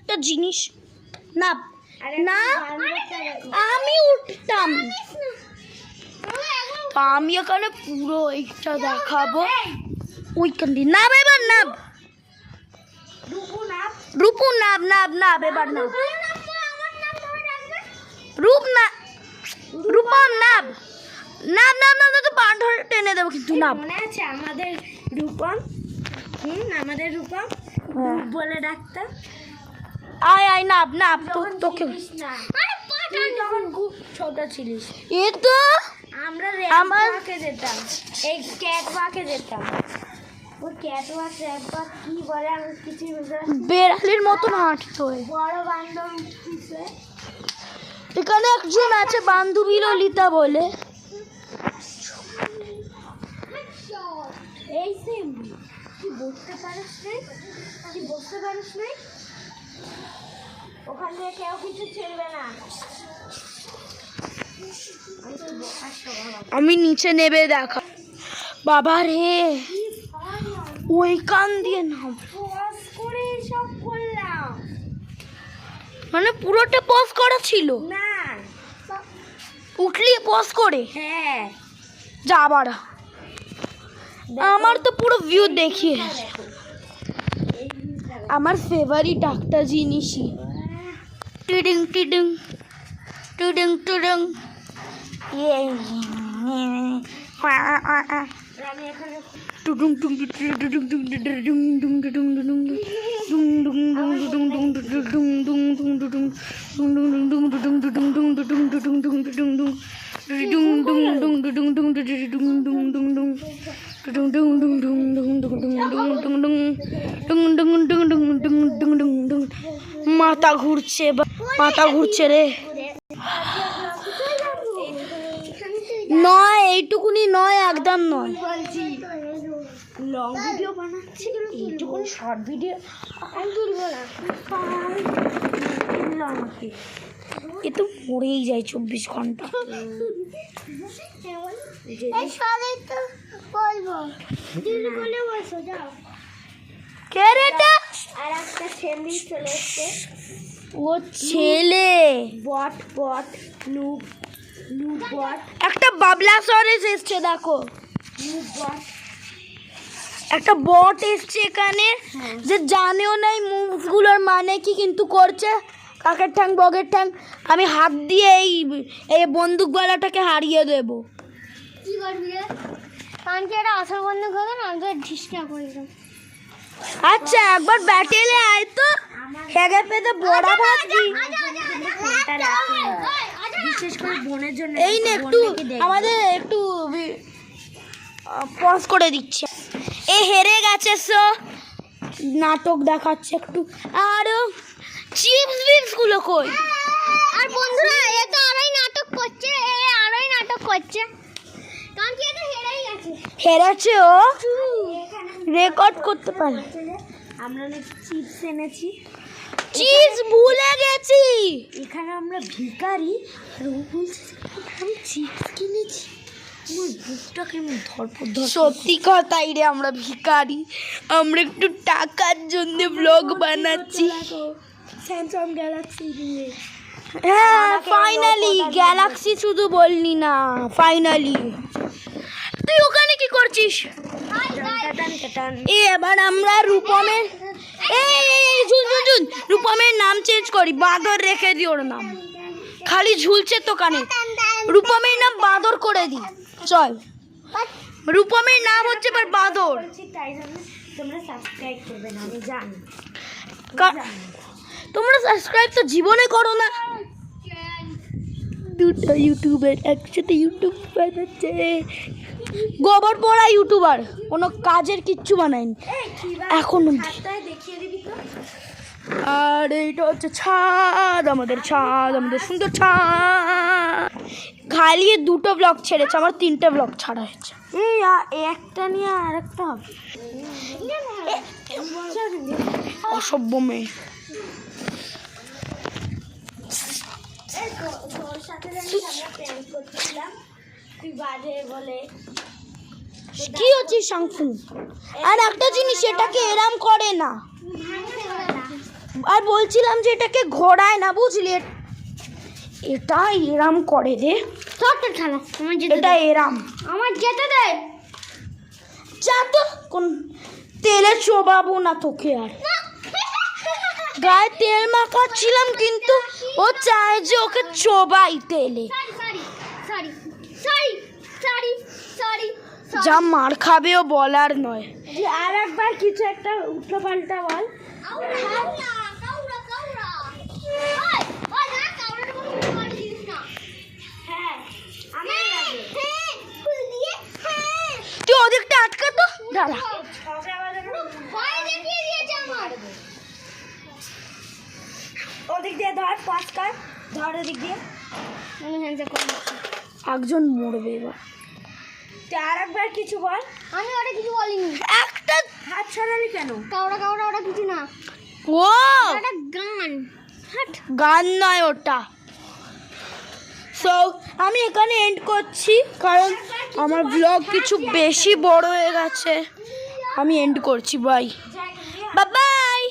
একটা জিনিস না না আমি উঠতাম, আমি এখানে পুরো এইটা দেখাবো। ওইখান দিয়ে নাব, এবার নাব রূপু, নাব নাব নাব, এবার নাব রূপ না রূপম নাব নাব নাব নাব, তো পা ধরে টেনে দেবো কিন্তু নাব। মনে আছে আমাদের রূপম? আমাদের রূপম বলে ডাকতাম। আয় আয় নাব নাব, তোকে তুই তখন খুব ছোট ছিলিস। এ তো আমরা আমার র্যাম্পওয়াকে যেতাম, এই ক্যাটওয়াকে যেতাম। ওই ক্যাটওয়াক র্যাম্পওয়াক কি বলে আমি কিছুই বুঝতে পারছি না। বেড়ালির মতন হাঁটতো। বড় বান্ধব উঠছে। এখানে একজন আছে বান্ধবী ললিতা বলে। এই সেম তুই বসতে পারিস নাই, তুই বসতে পারিস নাই, ওখান থেকে কেউ কিছু ছেড়বে না। আমি নিচে নেবে দেখা বাবা রে, ওই কান দিয়ে নাম পজ করে সব করলাম। মানে পুরোটা পজ করা ছিল, না উঠলি পজ করে হ্যাঁ যা বাড়া। আমার তো পুরো ভিউ দেখিয়ে, আমার ফেভারিট একটা জিনিসই টিডিং টিডিং টিডিং টিডিং আমি এখানে টুডুং টুং টুডুং টুং টুডুং টুং টুডুং টুডুং টুং টুং টুং টুং টুডুং টুং টুং টুডুং টুং টুং টুং টুডুং টুং টুডুং টুং টুং টুং টুং টুডুং টুং টুং টুডুং টুং টুডুং টুং টুং টুং টুডুং টুং টুং টুং টুং টুং টুং টুং টুং টুং টুং টুং টুং টুং টুং টুং টুং। মাথা ঘুরছে, মাথা ঘুরছে রে। নয় এইটুকুনি নয়, একদম নয়। লং ভিডিও বানাচ্ছি, এইটুকুনি শর্ট ভিডিও আমি তুলবো না। আমাকে এ তো মরেই যায় 24 ঘন্টা। কে রে এটা? আর একটা ছেলে চলে এসছে, ও ছেলে বট বট লুপ লুপ বট একটা বাবলা সরেস এসছে, দেখো লুপ বট। একটা বট এসছে এখানে, যে জানেও নাই মুভগুলোর মানে কি, কিন্তু করছে কাকের ঠ্যাং বগের ঠ্যাং। আমি হাত দিয়ে এই বন্দুকওয়ালাটাকে হারিয়ে দেব। কি করবি রে? কারণ কি এটা আসল বন্ধু হবে না, আমি তো ঢিসকা করে দেব। আচ্ছা একবার ব্যাটেলে আয় তো, হেগে পেতে বড়া ভাবছি। বিশেষ করে বোনের জন্য এই নে একটু আমাদের একটু পজ করে দিচ্ছে। এ হেরে গেছে, সো নাটক দেখাচ্ছে একটু। আর চিপস বিপস গুলো কই? আর বন্ধুরা এ তো আরই নাটক করছে, আরই নাটক করছে, কারণ কি এটা হেরেই গেছে। হেরেছে ও, রেকর্ড করতে পারে। আমরা অনেক চিপস এনেছি, চিপস ভুলে গেছি। এখানে আমরা ভিখারি, আর ও বলছে আমি চিপস কিনেছি। আমার বুকটা কেমন ধরপড় ধর। সত্যি কথাই রে, আমরা ভিখারি, আমরা একটু টাকার জন্য ব্লগ বানাচ্ছি। স্যামসাং গ্যালাক্সি দিয়ে। হ্যাঁ ফাইনালি গ্যালাক্সি শুধু বললি না, ফাইনালি। তুই ওখানে কি করছিস? এবার আমরা রূপমের রূপমের নাম চেঞ্জ করি, বাঁদর রেখে দিই ওর নাম, খালি ঝুলছে তো কানে। রূপমের নাম বাঁদর করে দিই, চল। রূপমের নাম হচ্ছে এবার বাঁদর। তাই জন্য তোমরা সাবস্ক্রাইব করবে না, আমি জানি। তোমরা সাবস্ক্রাইব তো জীবনে করো না। দুটো ইউটিউবার একসাথে ইউটিউব বানাচ্ছে, গোবর পড়া ইউটিউবার, কোনো কাজের কিচ্ছু বানায়নি এখন অব্দি। দেখিয়ে দিবি তো। আর এইটা হচ্ছে ছাদ, আমাদের ছাদ, আমাদের সুন্দর ছাদ। খালি দুটো ব্লগ ছেড়েছে, আমার 3টে ব্লগ ছাড়া হয়েছে। এই একটা নিয়ে আর একটা হবে। অসভ্য মেয়ে। তোর সাথে আমরা প্র্যাঙ্ক করছিলাম, তুই বাজে বলে কি হচ্ছে শাংফু। আর একটা জিনিস, এটাকে এরাম করে না, আর বলছিলাম যে এটাকে ঘোরায় না, বুঝলি? এটা এরাম করে রে, তোর খেলা আমার যেতে এটা এরাম আমার যেতে দে। যা তো, কোন তেলে চোবাবো না তোকে আর। গায়ে তেল মাখাচ্ছিলাম কিন্তু ও চায় যে ওকে চোবাই তেলে। সরি সরি সরি সরি যা মার খাবে ও বলার নয়। যে আর একবার কিছু একটা উল্টো পাল্টা বল। তুই ওদিকটা আটকা তো, দাঁড়া। ওদিক দিয়ে ধর, পাস কর, ধর ওদিক দিয়ে। একজন মরবে এবার। তুই আর একবার কিছু বল। আমি ওটা কিছু বলিনি। একটা হাত ছাড়ালি কেন? কাউরা কাউরা ওটা কিছু না, ও ওটা গান। গান নয় ওটা। সো আমি এখানে এন্ড করছি, কারণ আমার ব্লগ কিছু বেশি বড় হয়ে গেছে। আমি এন্ড করছি, বাই বাই।